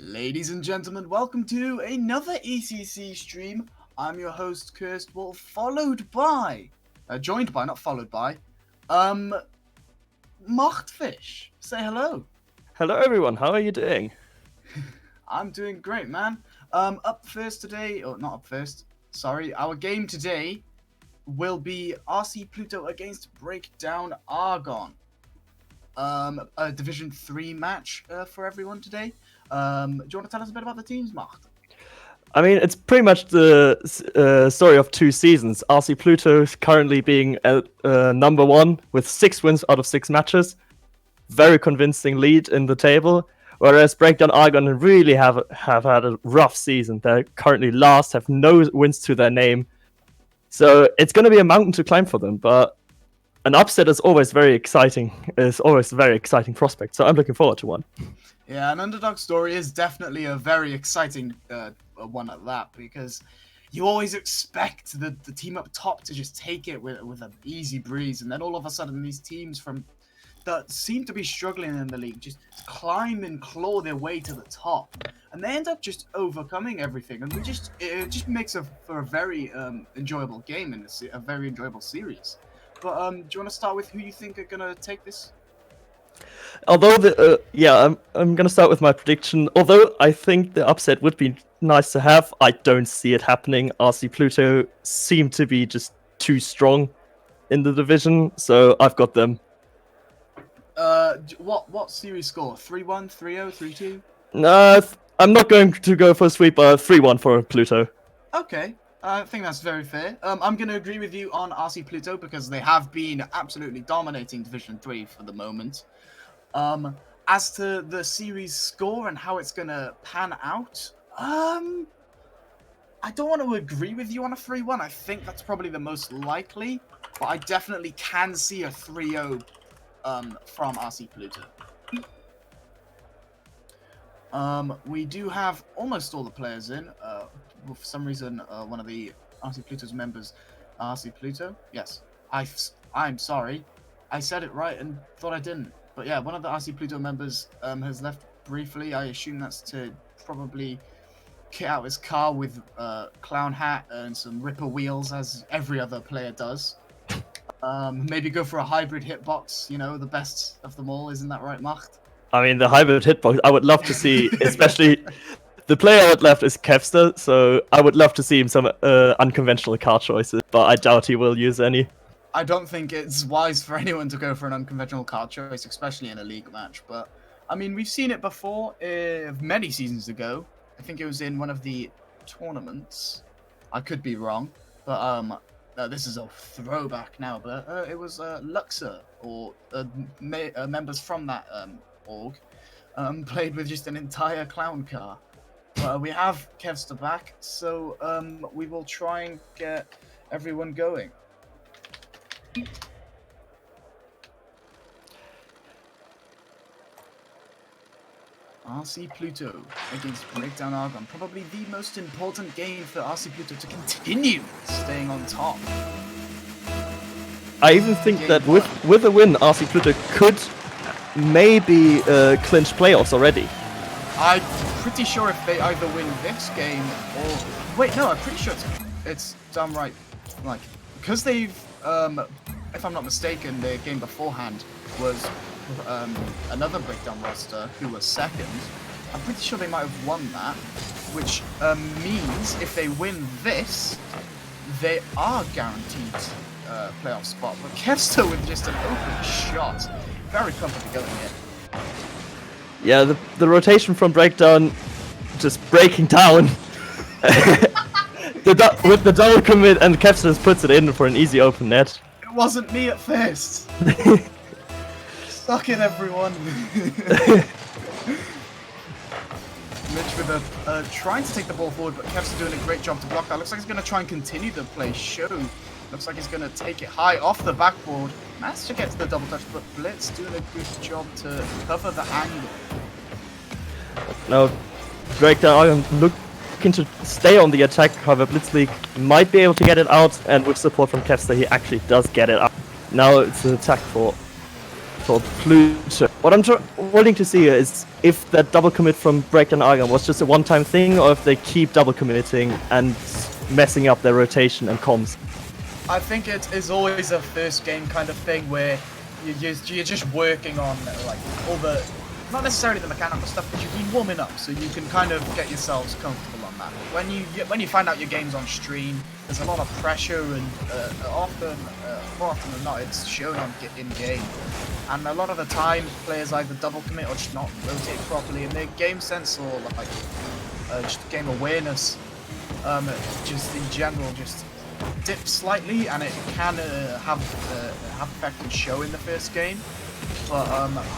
Ladies and gentlemen, welcome to another ECC stream. I'm your host, Cursed Wolf, joined by, not followed by, Machtfish. Say hello. Hello everyone, how are you doing? I'm doing great, man. Up first today, or not up first, sorry, our game today will be RC Pluto against Breakdown Argon. A Division 3 match for everyone today. Do you want to tell us a bit about the teams, Macht? I mean, it's pretty much the story of 2 seasons. RC Pluto is currently being number 1 with 6 wins out of 6 matches. Very convincing lead in the table. Whereas Breakdown Argon really have had a rough season. They're currently last, have no wins to their name. So it's going to be a mountain to climb for them, but an upset is always very exciting. It's always a very exciting prospect, so I'm looking forward to one. Yeah, an underdog story is definitely a very exciting one at that, because you always expect the team up top to just take it with an easy breeze, and then all of a sudden these teams that seem to be struggling in the league just climb and claw their way to the top, and they end up just overcoming everything, and it just makes for a very enjoyable game and a very enjoyable series. But do you want to start with who you think are gonna take this? Although I'm gonna start with my prediction. Although I think the upset would be nice to have, I don't see it happening. RC Pluto seem to be just too strong in the division, so I've got them. What series score? 3-1, 3-0, 3-2? No, I'm not going to go for a sweep, but 3-1 for Pluto. Okay. I think that's very fair. I'm going to agree with you on RC Pluto because they have been absolutely dominating Division 3 for the moment. As to the series score and how it's going to pan out, I don't want to agree with you on a 3-1. I think that's probably the most likely, but I definitely can see a 3-0 from RC Pluto. We do have almost all the players in. For some reason, one of the RC Pluto's members, RC Pluto? Yes. I'm sorry. I said it right and thought I didn't. But yeah, one of the RC Pluto members has left briefly. I assume that's to probably kit out his car with a clown hat and some ripper wheels, as every other player does. Maybe go for a hybrid hitbox, the best of them all. Isn't that right, Macht? I mean, the hybrid hitbox, I would love to see, especially the player I would left is Kevster, so I would love to see him some unconventional car choices, but I doubt he will use any. I don't think it's wise for anyone to go for an unconventional car choice, especially in a league match, but I mean, we've seen it before many seasons ago. I think it was in one of the tournaments. I could be wrong, but this is a throwback now, but it was Luxor, or members from that org, played with just an entire clown car. We have Kevster back, so we will try and get everyone going. RC Pluto against Breakdown Argon. Probably the most important game for RC Pluto to continue staying on top. I even think that with a win, RC Pluto could maybe clinch playoffs already. I'm pretty sure if they either win this game or... Wait, no, I'm pretty sure it's done right. Like, because they've... if I'm not mistaken, the game beforehand was another Breakdown roster who was second. I'm pretty sure they might have won that, which means if they win this, they are guaranteed playoff spot. But Kevster with just an open shot, very comfortably going here. Yeah, the rotation from Breakdown just breaking down. With the double commit, and Kevster just puts it in for an easy open net. It wasn't me at first. Suck it, everyone. Mitch with trying to take the ball forward, but Kevster doing a great job to block that. Looks like he's going to try and continue the play show. Looks like he's going to take it high off the backboard. Managed to get to the double touch, but Blitz doing a good job to cover the angle. Now, Breakdown looking to stay on the attack. However, Blitzleague might be able to get it out, and with support from Kevster, he actually does get it out. Now it's an attack for Pluto. What I'm wanting to see is if that double commit from Breakdown Argon was just a one-time thing, or if they keep double committing and messing up their rotation and comms. I think it is always a first game kind of thing where you're just working on like all the, not necessarily the mechanical stuff, but you've been warming up, so you can kind of get yourselves comfortable on that. When you find out your game's on stream, there's a lot of pressure, and more often than not, it's shown on in game. And a lot of the time, players either double commit or just not rotate properly, and their game sense or like just game awareness, just in general, just dips slightly, and it can have effect and show in the first game. But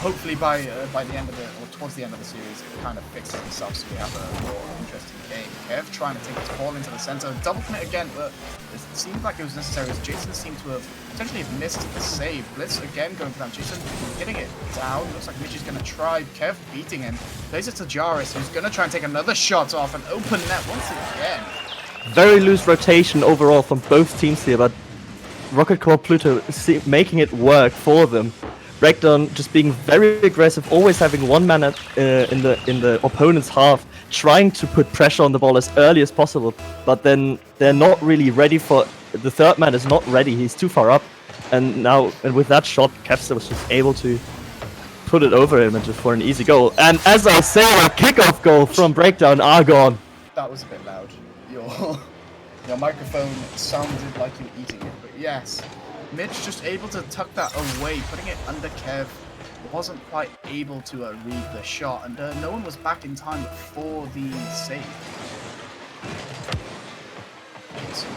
hopefully by the end of towards the end of the series, it kind of fixes itself, so we have a more interesting game. Kev trying to take his ball into the center, double commit again, but it seemed like it was necessary as Jason seemed to have potentially missed the save. Blitz again going for that. Jason getting it down. Looks like Mitch is going to try. Kev beating him. Plays it to Jarvis, who's going to try and take another shot off an open net once again. Very loose rotation overall from both teams here, but Rocket Corps Pluto making it work for them. Breakdown just being very aggressive, always having one man in the opponent's half, trying to put pressure on the ball as early as possible. But then they're not really ready for the third man. Is not ready. He's too far up, and with that shot, Kevster was just able to put it over him and just for an easy goal. And as I say, a kickoff goal from Breakdown Argon. That was a bit loud. Your microphone sounded like you were eating it, but yes. Mitch just able to tuck that away, putting it under Kev. Wasn't quite able to read the shot, and no one was back in time for the save. So,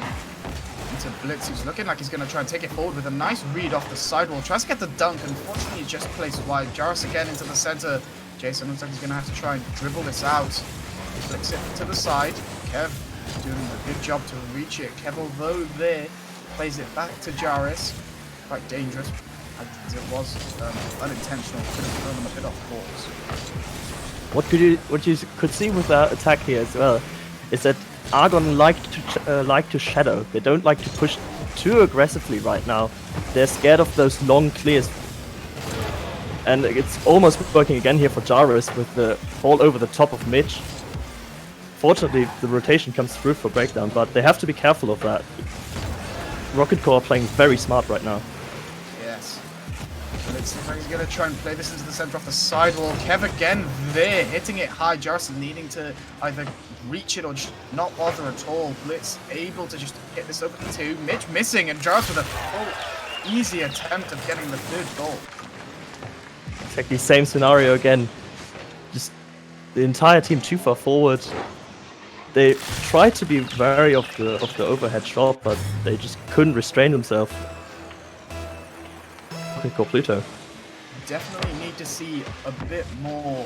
into Blitz, who's looking like he's going to try and take it forward with a nice read off the sidewall. Tries to get the dunk, unfortunately just placed wide. Jarvis again into the center. Jason looks like he's going to have to try and dribble this out. Flicks it to the side. Kev doing a good job to reach it. Kev, although there, plays it back to Jarvis. Quite dangerous, as it was unintentional. Could have thrown him a bit off course. What you could see with that attack here as well is that Argon like to shadow. They don't like to push too aggressively right now. They're scared of those long clears. And it's almost working again here for Jarvis with the ball over the top of Mitch. Fortunately, the rotation comes through for Breakdown, but they have to be careful of that. Rocket Corps are playing very smart right now. Yes. But it seems like he's going to try and play this into the center off the sidewall. Kev again there, hitting it high. Jarvis needing to either reach it or just not bother at all. Blitz able to just hit this over the two. Mitch missing, and Jarvis with a full, easy attempt of getting the third goal. Exactly, same scenario again. Just the entire team too far forward. They tried to be wary of the overhead shot, but they just couldn't restrain themselves. Okay, call Pluto. Definitely need to see a bit more,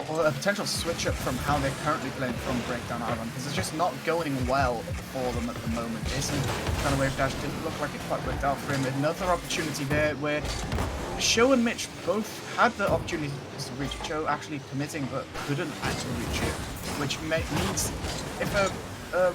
or a potential switch up from how they're currently playing from Breakdown Argon, because it's just not going well for them at the moment. Jason trying to wave dash, didn't look like it quite worked out for him. Another opportunity there where Show and Mitch both had the opportunity to reach it. Show actually committing, but couldn't actually reach it, which means if a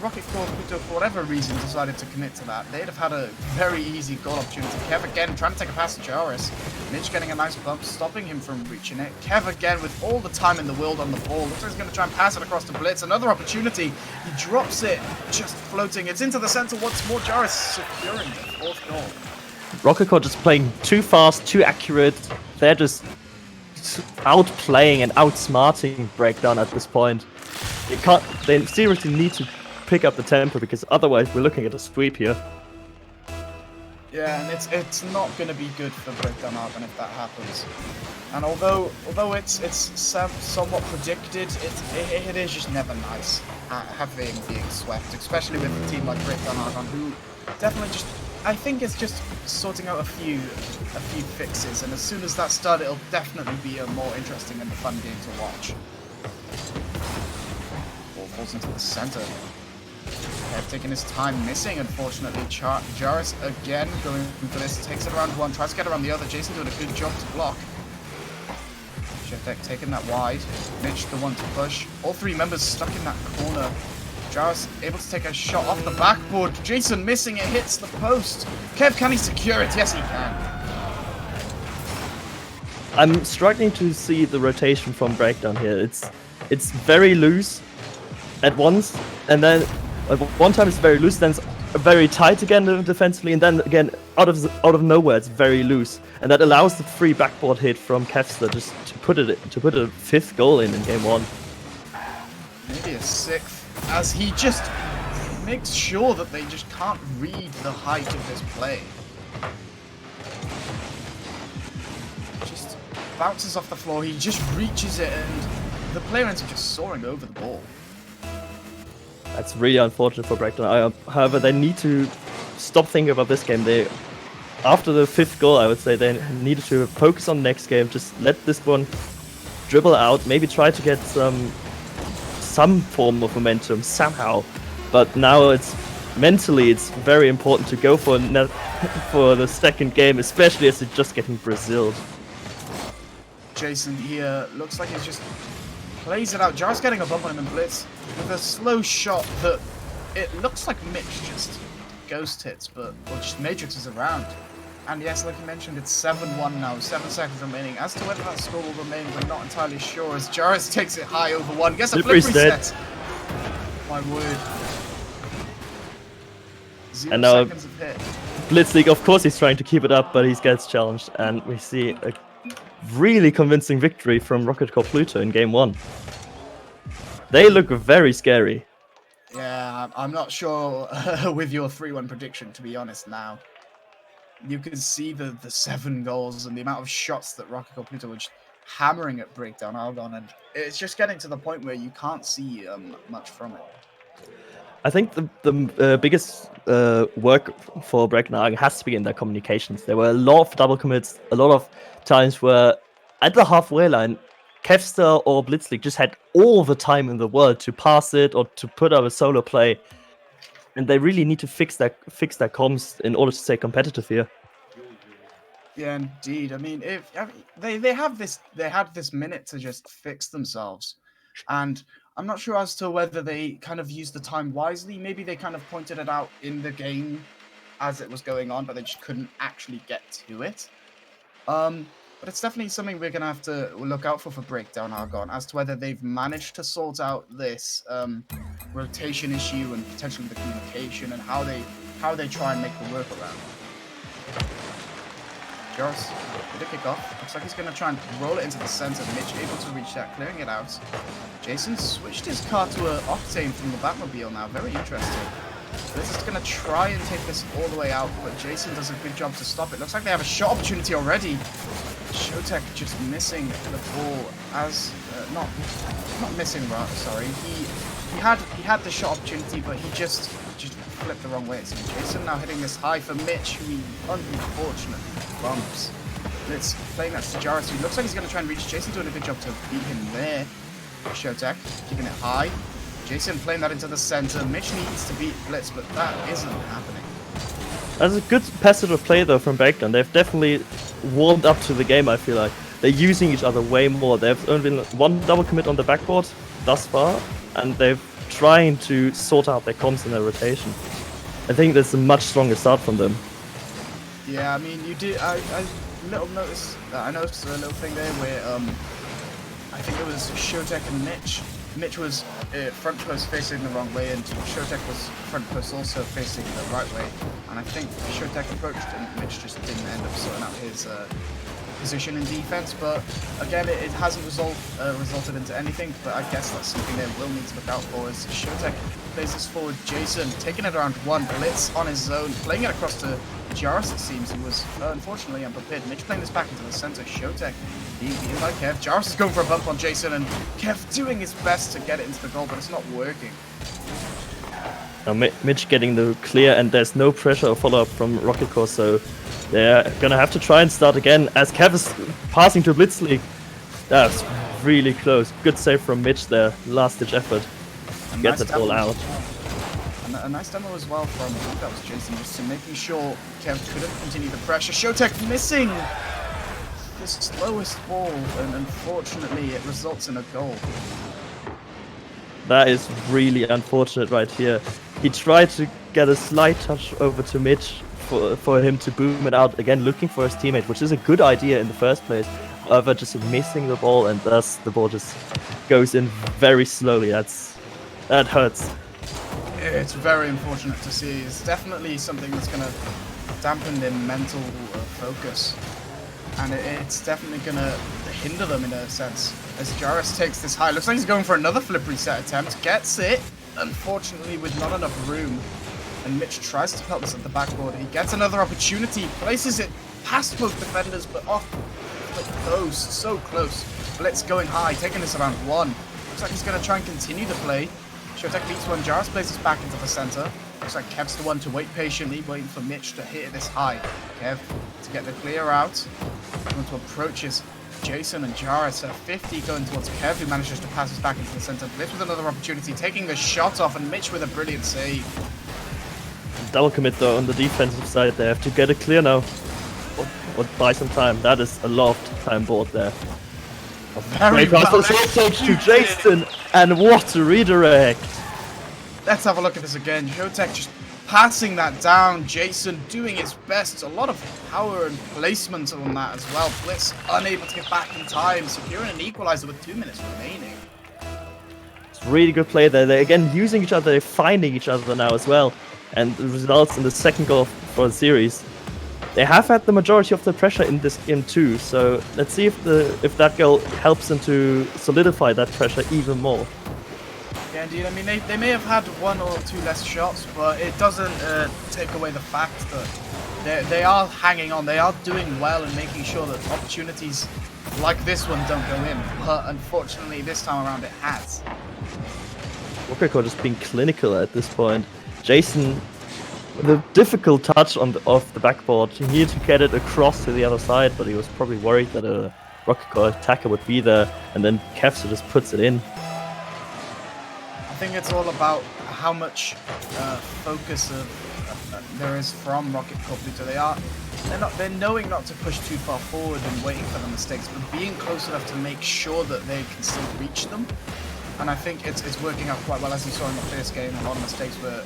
Rocket Corps Pluto, for whatever reason, decided to commit to that, they'd have had a very easy goal opportunity. Kev again trying to take a pass to Jarvis. Mitch getting a nice bump, stopping him from reaching it. Kev again with all the time in the world on the ball. Looks like he's going to try and pass it across to Blitz. Another opportunity. He drops it, just floating. It's into the center once more. Jarvis securing the fourth goal. Rocket Corps just playing too fast, too accurate. They're just outplaying and outsmarting Breakdown at this point. They seriously need to pick up the tempo, because otherwise we're looking at a sweep here. Yeah, and it's not going to be good for Breakdown Argon if that happens. And although it's somewhat predicted, it is just never nice having being swept, especially with a team like Breakdown Argon, who definitely just, I think it's just sorting out a few fixes, and as soon as that starts, it'll definitely be a more interesting and fun game to watch. Ball falls into the center. Kev taking his time, missing, unfortunately. Jarvis again going for this, takes it around one, tries to get around the other. Jason doing a good job to block. Sheftek taking that wide. Mitch the one to push. All three members stuck in that corner. Jarvis able to take a shot off the backboard. Jason missing it, hits the post. Kev, can he secure it? Yes, he can. I'm struggling to see the rotation from Breakdown here. It's very loose at once, and then at one time it's very loose, then it's very tight again defensively, and then again out of nowhere it's very loose, and that allows the free backboard hit from Kevster just to put a 5th goal in game 1. Maybe a 6th, as he just makes sure that they just can't read the height of this play. Just bounces off the floor, he just reaches it, and the player ends up just soaring over the ball. That's really unfortunate for Breakdown. However, they need to stop thinking about this game. After the 5th goal, I would say they needed to focus on the next game. Just let this one dribble out. Maybe try to get some form of momentum somehow. But now it's very important to go for the second game, especially as it's just getting Braziled. Jason here looks like he's just plays it out. Jar's getting a bump on him in blitz with a slow shot that it looks like Mitch just ghost hits, or just matrixes around. And yes, like you mentioned, it's 7-1 now, 7 seconds remaining. As to whether that score will remain, we're not entirely sure, as Jarvis takes it high over 1. Gets a flip reset. My word. 0 seconds of hit. Blitzleague, of course he's trying to keep it up, but he gets challenged, and we see a really convincing victory from Rocket Corps Pluto in game 1. They look very scary. Yeah, I'm not sure with your 3-1 prediction, to be honest now. You can see the 7 goals and the amount of shots that Rocket Corps Pluto were just hammering at Breakdown Argon, and it's just getting to the point where you can't see much from it. I think the biggest work for Breakdown Argon has to be in their communications. There were a lot of double commits, a lot of times where at the halfway line, Kevster or Blitzleague just had all the time in the world to pass it or to put up a solo play, and they really need to fix their comms in order to stay competitive here. Yeah, indeed. I mean, they had this minute to just fix themselves, and I'm not sure as to whether they kind of used the time wisely. Maybe they kind of pointed it out in the game as it was going on, but they just couldn't actually get to it. But it's definitely something we're going to have to look out for Breakdown Argon, as to whether they've managed to sort out this rotation issue and potentially the communication, and how they try and make the workaround. Joris with a kickoff. Looks like he's going to try and roll it into the center. Mitch able to reach that, clearing it out. Jason switched his car to an Octane from the Batmobile now. Very interesting. This is going to try and take this all the way out, but Jason does a good job to stop it. Looks like they have a shot opportunity already. Showtek just missing the ball as not missing. Sorry, he had the shot opportunity, but he just flipped the wrong way. So Jason now hitting this high for Mitch, who he unfortunately bumps. It's playing that to Jarvis, who looks like he's going to try and reach Jason, doing a good job to beat him there. Showtek keeping it high. Jason playing that into the center. Mitch needs to beat Blitz, but that isn't happening. That's a good passive play though from Breakdown. They've definitely warmed up to the game, I feel like. They're using each other way more. They've only been 1 double commit on the backboard thus far, and they're trying to sort out their comms and their rotation. I think that's a much stronger start from them. Yeah, I mean, you did. I noticed a little thing there where I think it was Showtek and Mitch. Mitch was front post facing the wrong way, and Showtek was front post also facing the right way. And I think Showtek approached, and Mitch just didn't end up sorting out his position in defense. But again, it hasn't resulted into anything. But I guess that's something they will need to look out for. As Showtek plays this forward, Jason taking it around 1, Blitz on his own, playing it across to Jarvis. It seems he was unfortunately unprepared. Mitch playing this back into the center. Showtek being beaten by Kev. Jarvis is going for a bump on Jason, and Kev doing his best to get it into the goal, but it's not working. Now Mitch getting the clear, and there's no pressure or follow-up from Rocket Corps, so they're gonna have to try and start again as Kev is passing to Blitzleague. That's really close. Good save from Mitch there. Last-ditch effort to get it all out. And a nice demo as well from, I think that was Jason, just to making sure Kev couldn't continue the pressure. Showtek missing the slowest ball, and unfortunately it results in a goal. That is really unfortunate right here. He tried to get a slight touch over to Mitch for him to boom it out again, looking for his teammate, which is a good idea in the first place. other, just missing the ball, and thus the ball just goes in very slowly. That hurts. It's very unfortunate to see. It's definitely something that's going to dampen their mental focus, and it's definitely going to hinder them in a sense. As Jarvis takes this high, looks like he's going for another flip reset attempt, gets it, unfortunately with not enough room, and Mitch tries to pelt this at the backboard. He gets another opportunity, places it past both defenders, but off the post, so close. Blitz going high, taking this around 1. Looks like he's going to try and continue the play. Showtek beats one, Jarvis places back into the center. Looks like Kev's the one to wait patiently, waiting for Mitch to hit this high. Kev to get the clear out. Going to approach his Jason and Jarvis at 50, going towards Kev, who manages to pass us back into the center. Blitz with another opportunity, taking the shot off, and Mitch with a brilliant save. Double commit though on the defensive side. They have to get it clear now, or buy some time. That is a lot of time board there. Very well to Jason, and what a redirect! Let's have a look at this again. Showtek just passing that down. Jason doing his best. A lot of power and placement on that as well. Blitz unable to get back in time, securing an equalizer with 2 minutes remaining. It's really good play there. They're again using each other, they're finding each other now as well, and it results in the second goal for the series. They have had the majority of the pressure in this game too, so let's see if that goal helps them to solidify that pressure even more. Yeah, indeed. I mean, they may have had 1 or 2 less shots, but it doesn't take away the fact that they are hanging on. They are doing well and making sure that opportunities like this one don't go in. But unfortunately, this time around, it has. Rocket just being clinical at this point. Jason, with a difficult touch off the backboard, he needed to get it across to the other side, but he was probably worried that a Rocket attacker would be there, and then Kevster just puts it in. I think it's all about how much focus there is from Rocket Pluto. They're knowing not to push too far forward and waiting for the mistakes, but being close enough to make sure that they can still reach them. And I think it's working out quite well, as you saw in the first game. A lot of mistakes were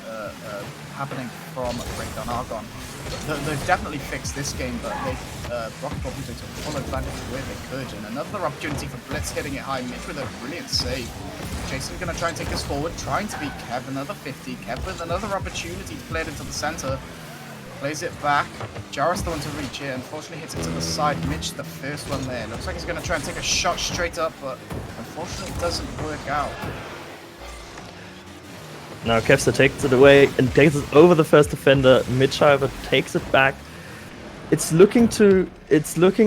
happening from Breakdown Argon. But they've definitely fixed this game, but Rocket Pluto took full advantage where they could. And another opportunity for Blitz hitting it high. Mitch with a brilliant save. Jason's going to try and take this forward, trying to beat Kev. Another 50. Kev with another opportunity to play it into the center. Plays it back. Jarvis the one to reach it. Unfortunately hits it to the side. Mitch the first one there. Looks like he's going to try and take a shot straight up, but unfortunately it doesn't work out. Now Kevster takes it away and takes it over the first defender. Mitch, however, takes it back. It's looking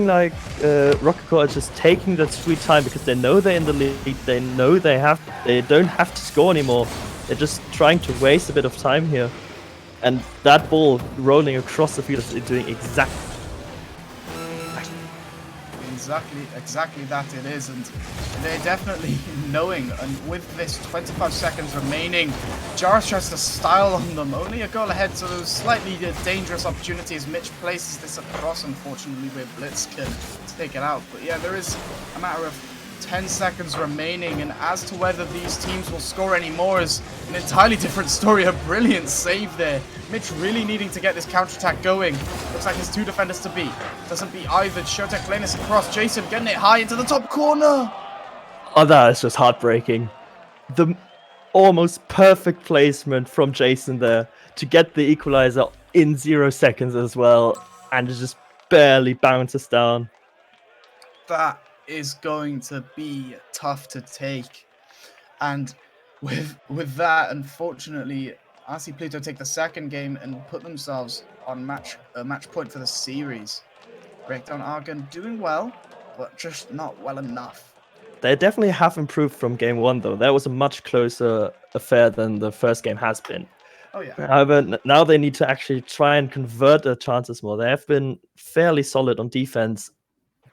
like Rocket is just taking that sweet time because they know they're in the lead. They know they don't have to score anymore. They're just trying to waste a bit of time here. And that ball rolling across the field is doing exactly that it is, and they're definitely knowing. And with this 25 seconds remaining, Jarvis tries to style on them. Only a goal ahead, so those slightly dangerous opportunities. Mitch places this across, unfortunately, where Blitz can take it out. But yeah, there is a matter of 10 seconds remaining, and as to whether these teams will score any more is an entirely different story. A brilliant save there. Mitch really needing to get this counterattack going. Looks like there's 2 defenders to beat. Doesn't beat either. Showtek playing this across. Jason getting it high into the top corner. Oh, that is just heartbreaking. The almost perfect placement from Jason there to get the equalizer in 0 seconds as well, and it just barely bounces down. That is going to be tough to take, and with that, unfortunately, RC Pluto take the second game and put themselves on match point for the series. Breakdown Argon doing well, but just not well enough. They definitely have improved from game 1 though. That was a much closer affair than the first game has been. Oh yeah. However, now they need to actually try and convert their chances more. They have been fairly solid on defense,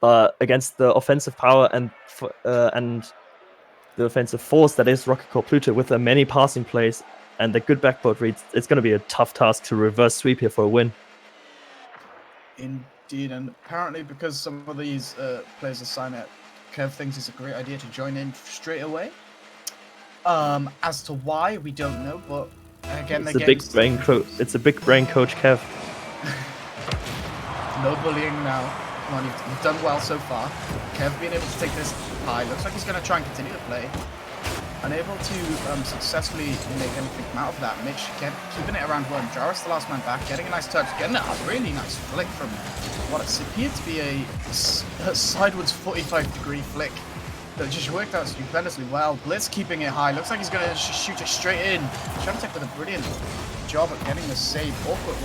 but against the offensive power and the offensive force that is Rocket Pluto, with their many passing plays and the good backboard reads, it's going to be a tough task to reverse sweep here for a win. Indeed, and apparently because some of these players are signed up, Kev thinks it's a great idea to join in straight away. As to why, we don't know, but again, it's a big brain coach Kev. No bullying now. Come on, you've done well so far. Kev being able to take this high. Looks like he's going to try and continue the play. Unable to successfully make anything out of that. Mitch keeping it around 1. Jarvis the last man back, getting a nice touch, getting a really nice flick from what appeared to be a sideways 45-degree flick that just worked out stupendously well. Blitz keeping it high. Looks like he's going to shoot it straight in. Showtek with a brilliant job at getting the save. Awkward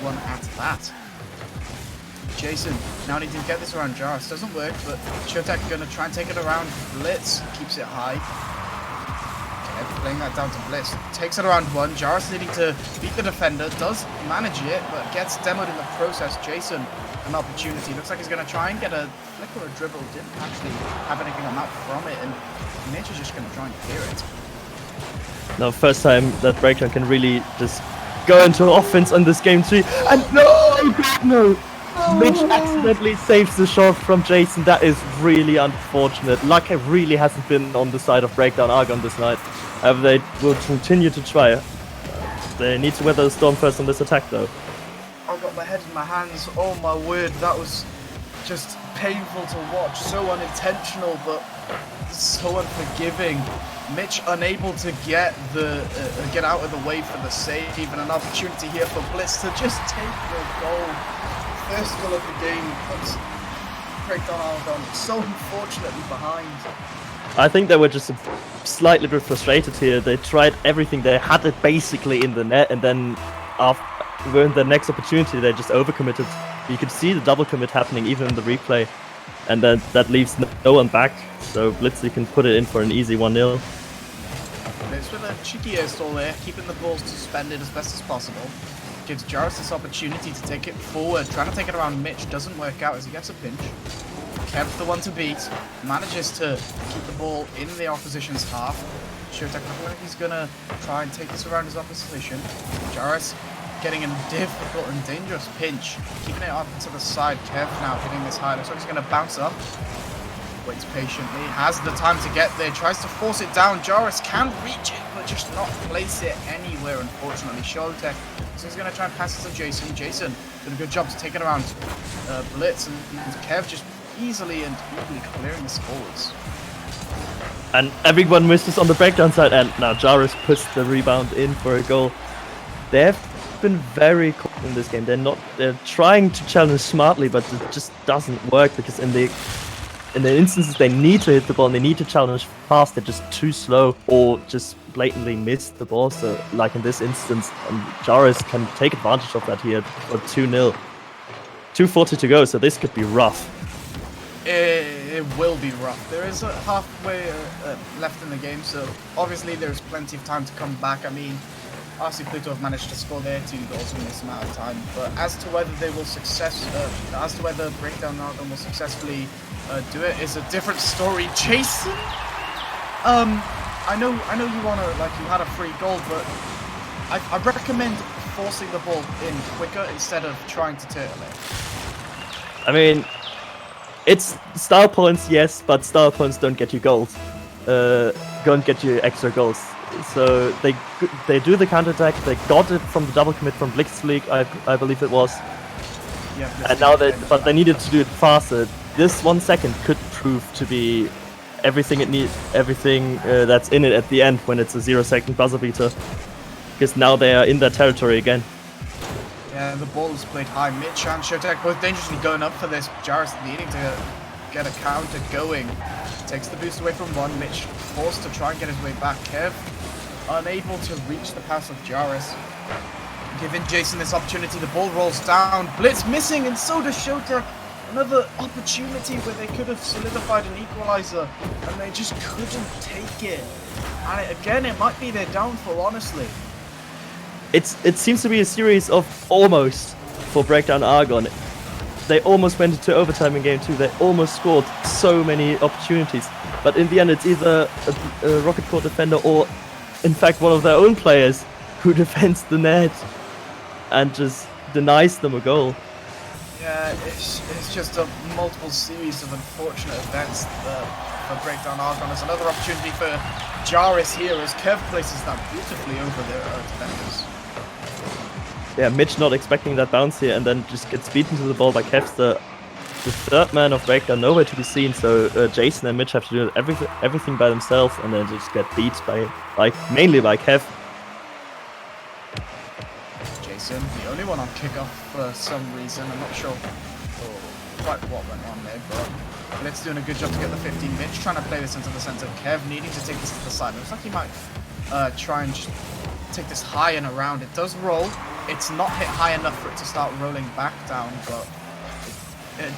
one at that. Jason now needing to get this around Jarvis. Doesn't work, but Showtek going to try and take it around Blitz. Keeps it high. Playing that down to Blitz. Takes it around 1. Jarvis needing to beat the defender. Does manage it, but gets demoed in the process. Jason, an opportunity. Looks like he's going to try and get a flick or a dribble. Didn't actually have anything on that from it, and Mitch is just going to try and clear it. Now, first time that Breakdown can really just go into offense on this game too. And no! Mitch accidentally saves the shot from Jason. That is really unfortunate. Luck really hasn't been on the side of Breakdown Argon this night. However, they will continue to try. They need to weather the storm first on this attack, though. I've got my head in my hands. Oh my word, that was just painful to watch. So unintentional, but so unforgiving. Mitch unable to get out of the way for the save. Even an opportunity here for Blitz to just take the goal. First goal of the game puts Breakdown Argon so unfortunately behind. I think they were just slightly bit frustrated here. They tried everything. They had it basically in the net, and then when the next opportunity, they just overcommitted. You could see the double commit happening even in the replay, and then that leaves no one back. So Blitzy can put it in for an easy 1-0. Blitz with a cheeky air stall there, keeping the balls suspended as best as possible. Gives Jarvis this opportunity to take it forward, trying to take it around Mitch. Doesn't work out as he gets a pinch. Kev's the one to beat. Manages to keep the ball in the opposition's half. Showtek looking like he's going to try and take this around his opposition. Jarvis getting a difficult and dangerous pinch. Keeping it up to the side. Kev now hitting this high. Looks like he's going to bounce up. Waits patiently. Has the time to get there. Tries to force it down. Jarvis can reach it, but just not place it anywhere, unfortunately. Showtek. So he's going to try and pass it to Jason. Jason did a good job to take it around Blitz. And Kev just easily and easily clearing the scores. And everyone misses on the breakdown side, and now Jarvis puts the rebound in for a goal. They have been very cool in this game. They're trying to challenge smartly, but it just doesn't work because in the instances they need to hit the ball and they need to challenge fast, they're just too slow or just blatantly miss the ball. So like in this instance, Jarvis can take advantage of that here for 2-0. 2:40 to go, so this could be rough. It will be rough. There is a halfway left in the game, so obviously there's plenty of time to come back. I mean, RC Pluto have managed to score their 2 goals in this amount of time, but as to whether Breakdown Argon will successfully do it is a different story. Jason, I know you had a free goal, but I recommend forcing the ball in quicker instead of trying to turtle it. I mean, it's style points, yes, but style points don't get you goals. Don't get you extra goals. So they do the counter attack. They got it from the double commit from Blitzleague, I believe it was. Yeah, and now they needed to do it faster. This 1 second could prove to be everything it needs, everything that's in it at the end when it's a 0-second buzzer beater. Because now they are in their territory again. Yeah, the ball is played high. Mitch and Showtek both dangerously going up for this. Jarvis needing to get a counter going. Takes the boost away from 1. Mitch forced to try and get his way back. Kev unable to reach the pass of Jarvis. Giving Jason this opportunity. The ball rolls down. Blitz missing, and so does Showtek. Another opportunity where they could have solidified an equalizer, and they just couldn't take it. And again, it might be their downfall, honestly. It seems to be a series of almost for Breakdown Argon. They almost went into overtime in game 2. They almost scored so many opportunities. But in the end, it's either a Rocket Core defender or, in fact, one of their own players who defends the net and just denies them a goal. Yeah, it's just a multiple series of unfortunate events for Breakdown Argon. There's another opportunity for Jarvis here as Kev places that beautifully over their defenders. Yeah, Mitch not expecting that bounce here and then just gets beaten to the ball by Kevster. the third man of Breakdown nowhere to be seen, so Jason and Mitch have to do everything by themselves, and then just get beat mainly by Kev. Jason, the only one on kickoff for some reason. I'm not sure quite what went on there, but Blitz doing a good job to get the 15. Mitch trying to play this into the center. Kev needing to take this to the side. It looks like he might try and just take this high and around. It does roll. It's not hit high enough for it to start rolling back down, but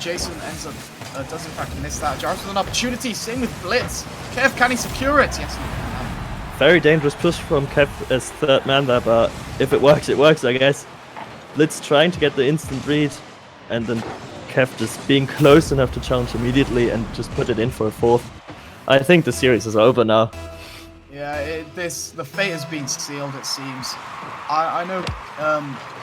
Jason ends up, does in fact miss that. Jarvis with an opportunity, same with Blitz. Kev, can he secure it? Yes, he can. Very dangerous push from Kev as third man there, but if it works, I guess. Blitz trying to get the instant read, and then Kev just being close enough to challenge immediately and just put it in for a fourth. I think the series is over now. Yeah, the fate has been sealed, it seems. I know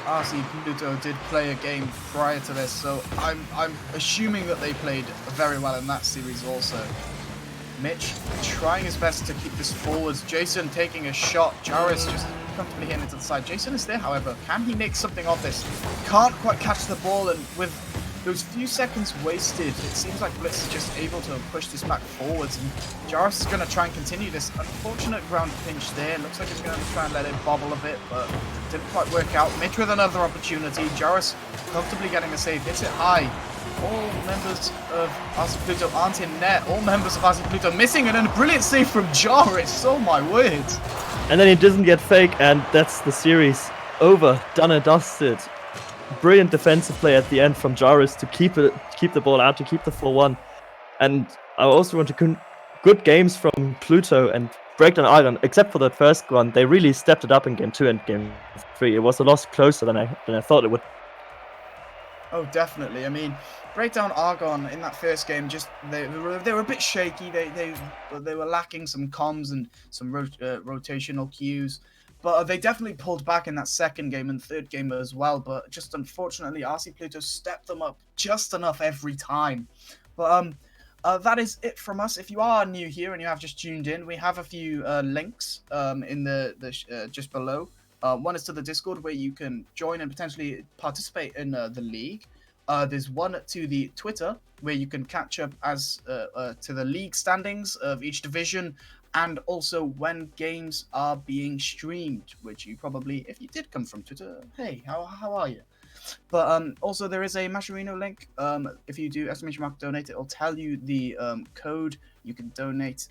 RC Pluto did play a game prior to this, so I'm assuming that they played very well in that series also. Mitch trying his best to keep this forwards. Jason taking a shot. Jarvis just comfortably hitting it to the side. Jason is there, however. Can he make something of this? Can't quite catch the ball, and with those few seconds wasted, it seems like Blitz is just able to push this back forwards, and Jarvis is going to try and continue this unfortunate ground pinch there. Looks like he's going to try and let it bobble a bit, but didn't quite work out. Mitch with another opportunity. Jarvis comfortably getting a save. Hits it high. All members of RC Pluto aren't in net. All members of RC Pluto missing, and then a brilliant save from Jarvis. Oh my word. And then he doesn't get fake, and that's the series over. Done and dusted. Brilliant defensive play at the end from Jarvis to keep the ball out, to keep the 4-1. And I also want to good games from Pluto and Breakdown Argon, except for that first one. They really stepped it up in game 2 and game 3. It was a lot closer than I thought it would. Oh, definitely. I mean, Breakdown Argon in that first game, just they were a bit shaky. They were lacking some comms and some rotational cues. But they definitely pulled back in that second game and third game as well. But just unfortunately, RC Pluto stepped them up just enough every time. But that is it from us. If you are new here and you have just tuned in, we have a few links in the just below. One is to the Discord, where you can join and potentially participate in the league. There's one to the Twitter, where you can catch up as to the league standings of each division, and also when games are being streamed, which you probably, if you did come from Twitter, hey, how are you? But also there is a Mascherino link. If you do ! donate, it'll tell you the code. You can donate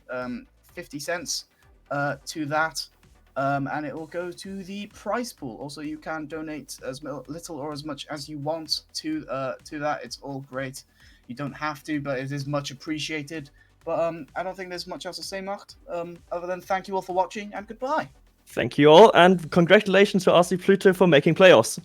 50 cents to that, and it will go to the prize pool. Also, you can donate as little or as much as you want to that. It's all great. You don't have to, but it is much appreciated. But I don't think there's much else to say, Mart, other than thank you all for watching and goodbye. Thank you all, and congratulations to RC Pluto for making playoffs.